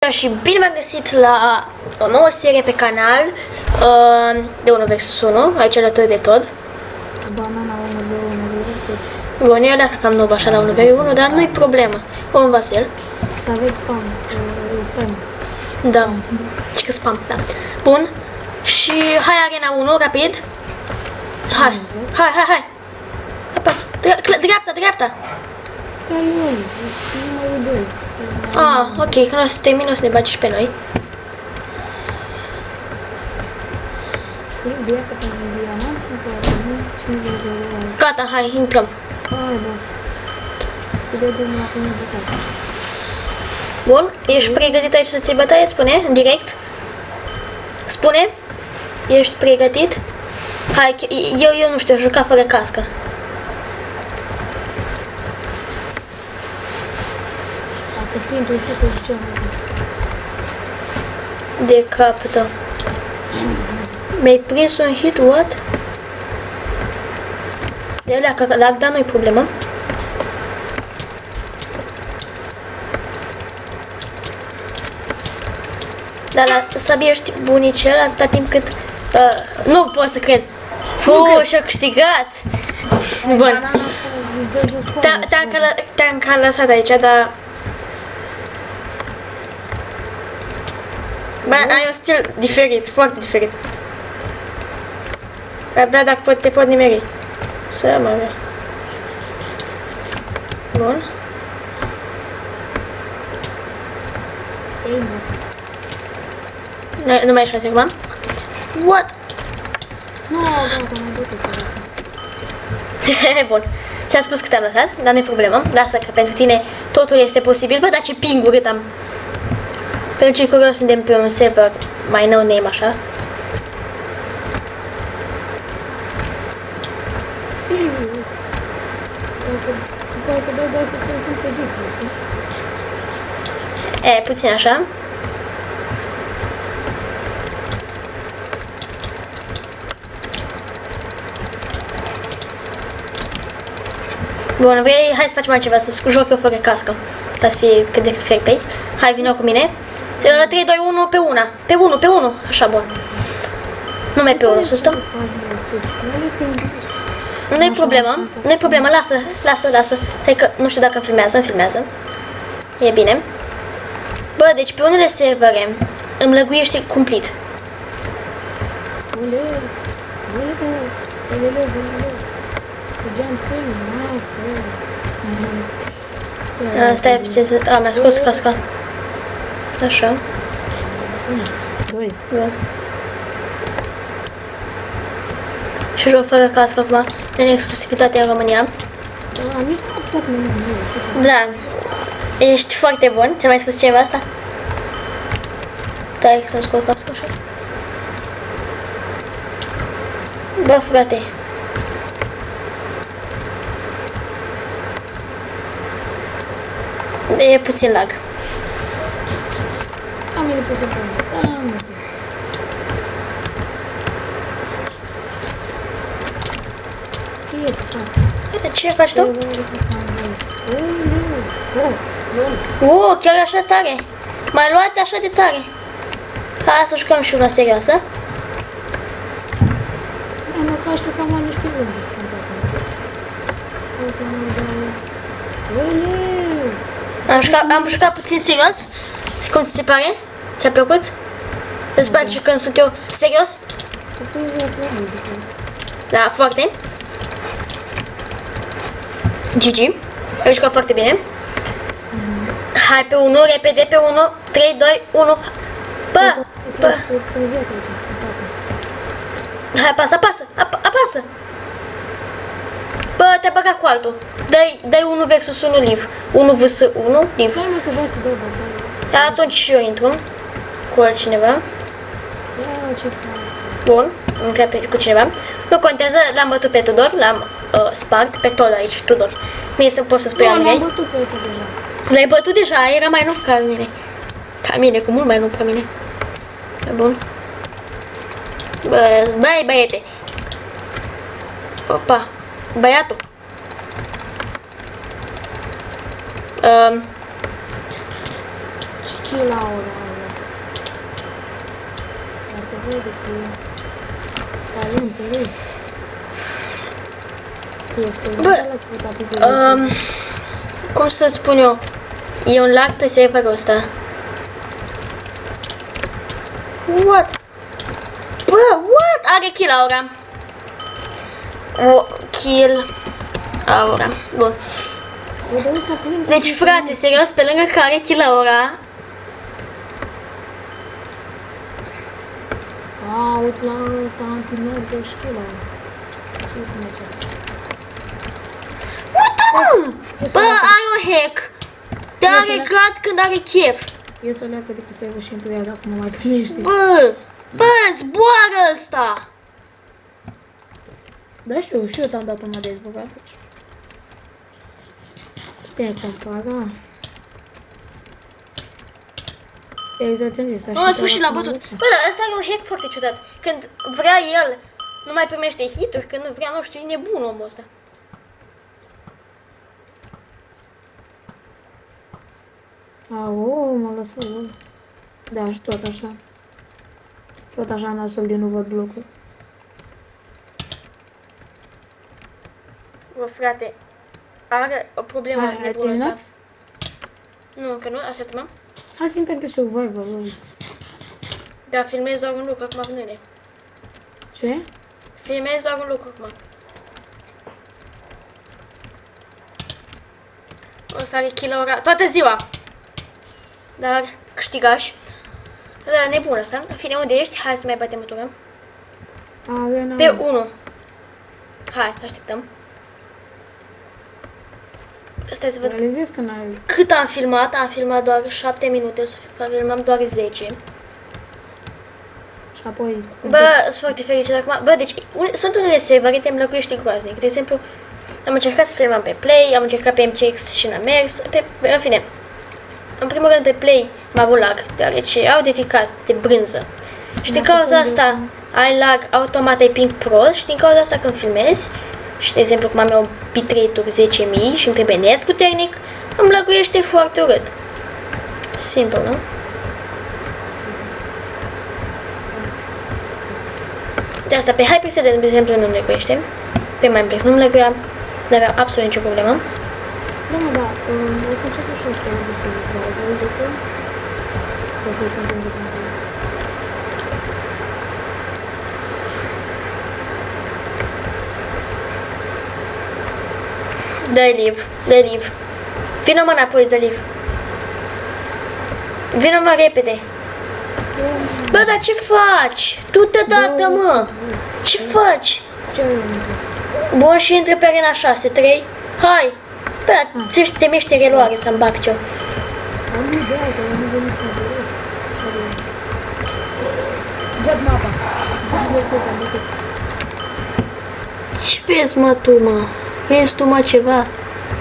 Bună și bine v-am găsit la o nouă serie pe canal de 1 vs 1, aici alături de tot. Banana 1 de 1 Bun, eu dacă cam noob așa la 1 vs 1, dar nu-i problemă. Om Vasel. să aveți spam. Spam. Da. Și că spam, da. Bun. Și hai arena 1, rapid. Hai. Apasă. Dreapta. Dar nu, numărul 2. Ah, ok, când o să termin o să ne bagi și pe noi. Click de ea pentru diamant, încă 50 de euro. Gata, hai, intrăm. Hai, boss. Să vedem la cum e bătaie. Bun, ești pregătit aici să ții bătaie? Spune, în direct. Spune. Ești pregătit? Hai, eu nu știu, juca fără cască. Dacă sprintul și te ziceam. De capul tău. Mi-ai prins un hit, what? De alea, că lag, dar nu-i problemă. Dar să ești bunicel atâta timp cât... nu pot să cred. Și-a câștigat. Bun. Te-am lăsat aici, dar... Bă, ai un stil diferit, foarte diferit. Abia dacă te pot nimeri. Să mă vei. Bun. Ei, Nu mai ești șanse acum? What? nu, gata, m-am bătut. Bun. Ți-am spus că te-am lăsat, dar nu-i problemă. Lasă că pentru tine totul este posibil. Bă, dar ce ping-uri am. Pentru cei curios suntem pe un server mai no name așa. Serios? Dacă dau să spun sunt săgețile, știi? E, puțin așa. Bun, vrei? Hai să facem altceva, să joc eu fără cască. Ca să fie cât de cât fair play. Hai, vină cu mine. 3, 2, 1, pe 1. Pe 1. Așa, bun. Nu mai pe 1, să stăm. Nu-i problemă, lasă. Stai că nu știu dacă îmi filmează. E bine. Bă, deci pe unele servere îmi lăguiește cumplit. Stai, ce să... A, mi-a scos casca. Așa. Bun. Și joc fără cască acum, în exclusivitate în România. Da. Ești foarte bun. Ți-am mai spus ceva asta? Stai să-mi scot casca așa. Bă, frate. E puțin lag. Am ele puțin pe unde. Ce e-ți fac? Ce faci tu? Chiar așa tare. M-ai luat așa de tare. Hai să jucăm și una serioasă. Am că știu că am niște lume. Asta mă Am jucat puțin serios. Cum ți se pare? Ți-a plăcut? Îți place când sunt eu serios? Da, foarte. GG. Ai jucat foarte bine. Hai pe 1, repede pe 1. 3, 2, 1. Bă! Hai, apasă! Bă, te-a băgat cu altul. Dai 1 vs 1 live. 1 vs 1 live. Stai mă că vreau să dau bă. Atunci și eu intru cu altcineva. Ia ce fac. Bun, intră cu cineva. Nu contează, l-am bătut pe Tudor, l-am spart pe tot aici, Tudor. Mie să pot să spui Nu, Andrei. l-am bătut pe ăsta deja. L-ai bătut deja, era mai nou ca mine. Ca mine, cu mult mai nou ca mine. Bun. Băi, băiete. Opa, băiatul. Ce la ora? de cu talentele. Cum să spun eu? E un lag pe serverul ăsta. What? Bă, what? Are kill Aura. O, kill Aura. Bun. Deci, frate, serios, pe lângă care kill Aura. Uite la ăsta anti-nerve și kill Aura. Ce să merge? Uite-mă! Bă, are un hack. Dar are grad când are chef. Eu să leacă de pe server și întâi dacă mă mai primește. Bă, zboară ăsta. Da, știu, și eu ți-am dat până de zburat. Te compara. Exact ce-am zis. Am spus și la bătut. Bă, dar ăsta are un hack foarte ciudat. Când vrea el, nu mai primește hituri, când nu vrea, nu știu, e nebun omul ăsta. Au, m-a lăsat. Da, și tot așa. Tot așa nasul de nu văd blocul. Bă, frate, are o problemă Ai nebunul terminat? ăsta. Nu, încă nu, aștept-mă. Hai să intrăm pe survival. Dar filmez doar un lucru acum, nene. Ce? Filmez doar un lucru acum. O să are kill ora toată ziua. Dar câștigaș. Da, nebun ăsta. În fine, unde ești? Hai să mai batem o tură. Arena. Pe 1. Hai, așteptăm. Stai să văd Realizez că n-ai... cât am filmat. Am filmat doar 7 minute, o să filmam doar 10. Și apoi... Bă, sunt foarte fericit acum. Bă, deci sunt unele servere, te-mi lăcuiește groaznic. De exemplu, am încercat să filmam pe Play, am încercat pe MCX și n-a mers. În fine, în primul rând pe Play m-a avut lag, deoarece au dedicat de brânză. Și din cauza asta ai lag, automat ai ping prost și din cauza asta când filmezi, și de exemplu cum am eu bitrate-uri 10.000 și îmi trebuie net puternic, îmi lăguiește foarte urât. Simplu, nu? De asta pe Hypixel, de exemplu, nu-mi lăguiește. Pe Mineplex nu-mi lăguia, nu aveam absolut nicio problemă. Da, mă, da. O să încerc și o să iau de survival după. O să-i cântăm de cântăm. Dă-i live, dă-i live. Vină mă înapoi, dă live. Vină mă repede. Bă, dar ce faci? Tu te dată, mă. Ce faci? Ce ai? Bun, și intră pe arena 6, 3. Hai. Bă, ți-ești temește reluare să-mi bag ce-o. Am ideea că nu văd niciodată. Văd mapa. Ce vezi, mă, tu, mă? Vezi tu, mă, ceva?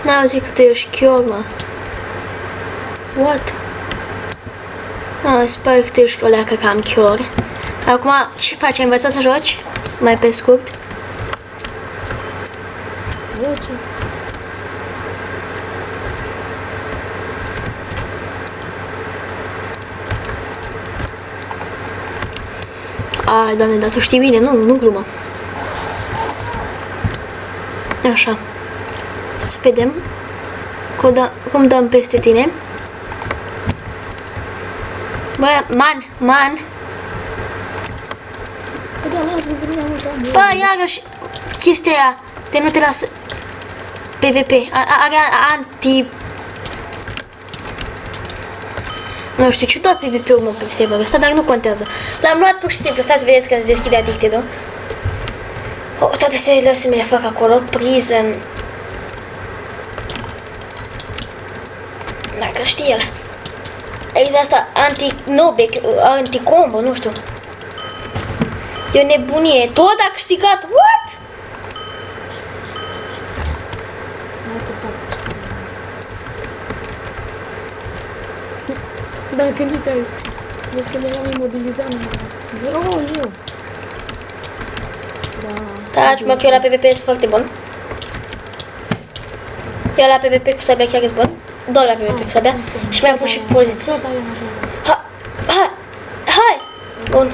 N-ai auzit că tu ești chior, mă. What? Sper că tu ești o leacă cam chior. Acum, ce faci? Ai învățat să joci? Mai pe scurt? Văd ce? Ai, Doamne, dar tu știi bine, nu glumă. Așa. Să vedem cum dăm peste tine. Bă, man. Bă, iarăși chestia aia de nu te lasă PvP. Are anti... Nu știu, ciudat PvP-ul mă pe serverul ăsta, dar nu contează. L-am luat pur și simplu, stați să vedeți că se deschide Addicted-ul. Toate seriile o să mi le fac acolo. Prison. Dacă știe el. Aici asta anti-combo, nu știu. E o nebunie. Tot a câștigat. What? Dacă nici ai... Vezi că le-am imobilizat numai. Eu. Da, mă, că eu la PvP sunt foarte bun. Eu la PvP cu sabia chiar sunt bun. Doar la PvP cu sabia. Și mi-am pus și poziții. Hai! Bun.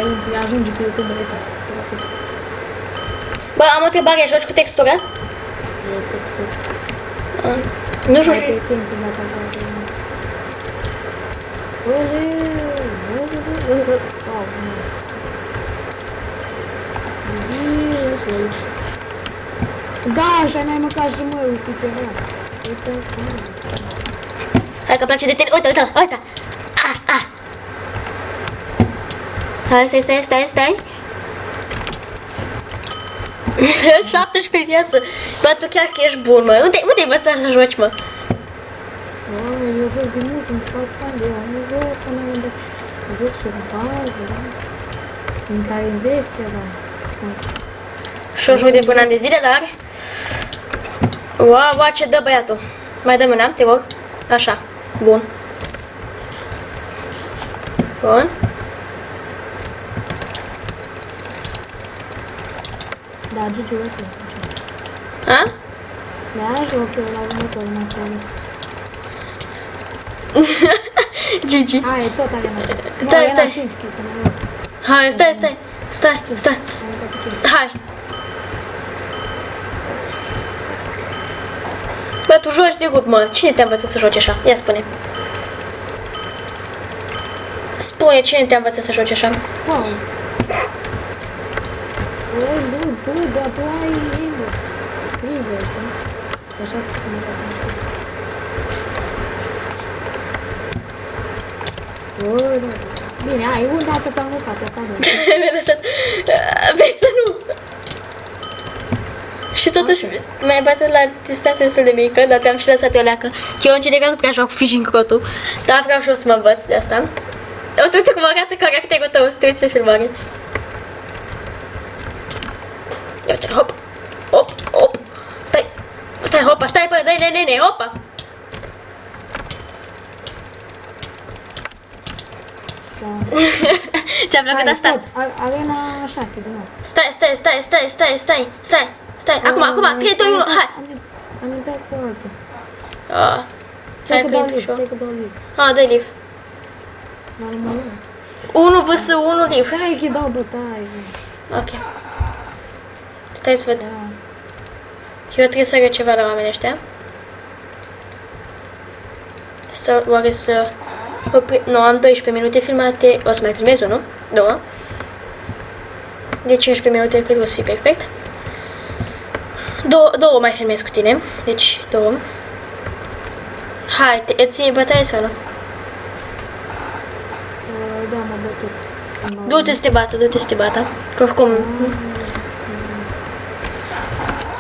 ai ajunge pe YouTube rețea. Bă, am o întrebare, joci cu textură? E textul. Nu joci. Ai pe atenție dacă vreau. Wow, da, și ai mai măcar și mă, știi ceva. Uite, Hai că place de tine. Uite. Hai, stai. 17 viață. Bă, tu chiar că ești bun, mă. Unde-i învățat să joci, mă? eu joc de mult, îmi fac bani de eu. Nu joc până unde joc survival, în care investi ceva. Și-o joc de până ani de zile, dar... Wow, ce dă băiatul. Mai dă mâna, te rog. Așa. Bun. Da, Gigi, uite. A? Da, joc eu la următor, mă serios. Gigi. E tot arena 5. Stai. Arena 5, cred că nu. Hai, stai. Hai. Bă, tu joci de gut, mă. Cine te-a învățat să joci așa? Ia spune. Spune, cine te-a învățat să joci așa? Wow. Dar tu ai invers. Invers, da? Așa se spune dacă nu știu. Bine, ai unde asta ți-am lăsat, o cadă. Mi-a lăsat. Vrei să nu? Și totuși mi-ai bătut la distanță destul de mică, dar te-am și lăsat o leacă. Că eu în general nu prea joc fishing crotul, dar vreau și eu să mă învăț de asta. Uite cum arată caracterul tău, să te uiți pe filmare. Ia uite, hop. Stai, hopa, stai, bă, dai, hopa. Da. Ți-a plăcut asta? Arena 6, din nou. Stai. Acum, 3, 2, 1, hai. Am intrat cu altul. Stai că dau live. Dă-i live. Dar nu mă las. 1 vs 1 live. Stai că dau bătaie. Ok. Stai să văd. Da. Eu trebuie să arăt ceva la oamenii ăștia. Oare să... Nu, am 12 minute filmate. O să mai filmez unul. 2. De 15 minute cred că o să fie perfect. 2 mai filmez cu tine. Deci 2. Hai, îți iei bătaie sau nu? Da, m-a bătut. Du-te să te bată. Că oricum...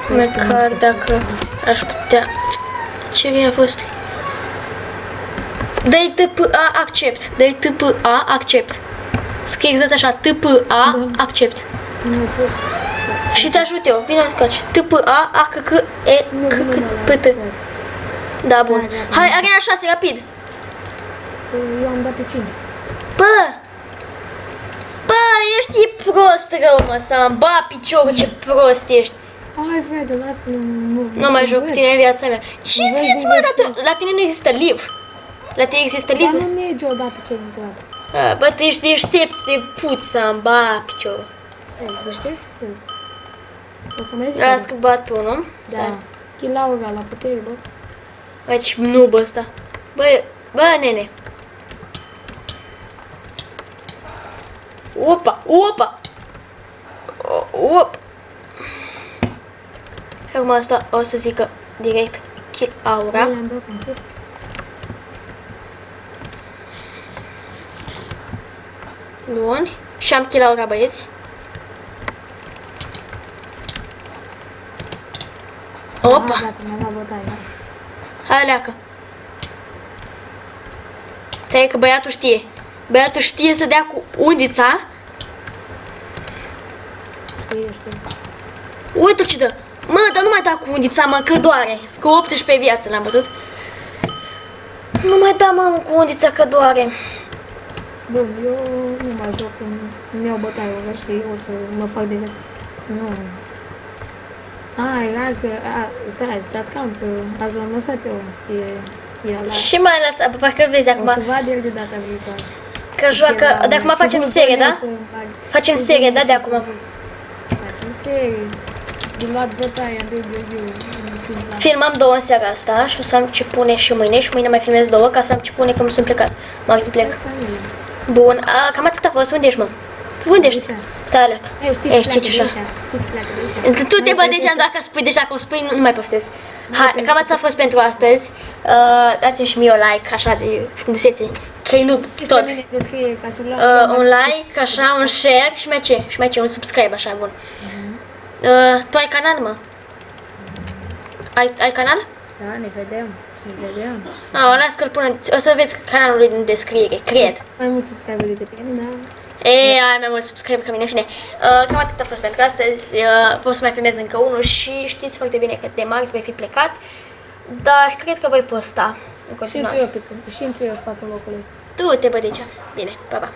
Măcar dacă aș putea... Ce a fost? Dă-i TPA accept. Dă-i TPA accept. Scrie exact așa. TPA accept. Nu pot. Și te ajut eu. Vino încoace. TPA ACC-E-C-P-T. Da, bun. Hai, arena 6, rapid. Eu am dat pe 5. Bă, ești prost rău, mă, să-mi ba piciorul, ce prost ești. Hai, frate, las că nu mai joc cu tine în viața mea. Ce vieți, mă, la tine nu există live. La tine există live? Dar nu merge odată ce ai intrat. Bă, tu ești deștept, te puți să-mi ba piciorul. Deștept? O să mai zic. Las că bat pe unul. Da. Chilaura la putere, boss. Aici noob ăsta. Bă, nene. Opa. Acum asta o să zică direct kill aura. Bun. Și am kill aura, băieți. Opa. Gata, mi-am luat bătaie. Hai, leacă. Stai că băiatul știe. Băiatul știe să dea cu undița. Știe. Uite ce dă. Mă, dar nu mai da cu undița, mă, că doare. Că 18 viață l-am bătut. Nu mai da, mă, cu undița, că doare. Bun, eu nu mai joc. Îmi iau bătaie, și eu o să mă fac de râs. Nu. Era că... Stați cam, că azi l-am lăsat eu. E ala. Și mai lăsat, parcă îl vezi acum. O să vad el de data viitoare. că joacă, de acum facem serie, da? Facem serie, da, de acum. Facem serie. Din luat bătaia de Filmam 2 în seara asta și o să am ce pune și mâine mai filmez 2 ca să am ce pune când sunt plecat. Mă să plec. Bun, cam atât a fost. Unde ești, mă? Unde ești? Stai, Alec. Știi ce așa? Tu te bă deja dacă spui deja că o spui, nu mai postez. Hai, cam atât a fost pentru astăzi. Dați-mi și mie un like, așa, de frumusețe. Că nu tot. Un like, așa, un share și mai ce? Un subscribe, așa, bun. Tu ai canal, mă? Ai canal? Da, ne vedem. Las că-l pun, o să vedeți canalul lui în descriere, cred. Mai mulți subscriberi de pe mine, da? Ai mai mult subscribe ca mine, în fine. Cam atât a fost pentru astăzi. Pot să mai filmez încă unul și știți foarte bine că de marți voi fi plecat. Dar cred că voi posta în continuare. Și tu eu fac locului. Tu te bă de ce? Bine, pa, pa.